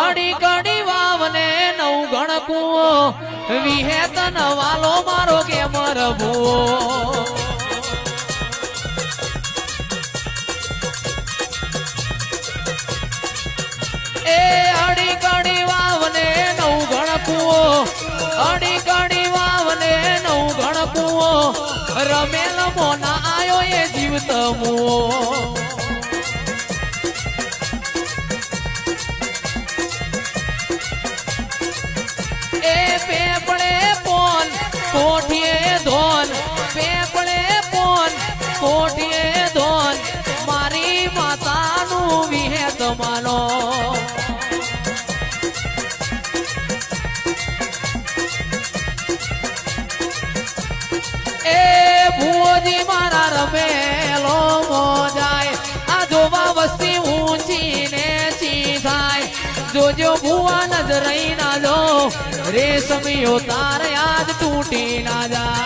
અડી કડી વાવને નવ ગણકુઓ વિહેતન વાલો મારો કે મરભો એ અડી કડી વાવને નવ ગણકુઓ અડી કડી વાવને નવ ગણકુઓ રમેલ મોના આયો એ જીવત મુઓ પેપળે પોન કોઠીએ ધોન પેપળે પોન કોઠીએ ધોન મારી માતાનું વિહેત માનો એ ભુવોજી મારા રમેલો મોજાય આ જોવા વસ્તી ઊંચી ને ચી થાય જોજો ભુવા નજરઈ ના જો રેશમિયો તાર યાદ તૂટી ના જાય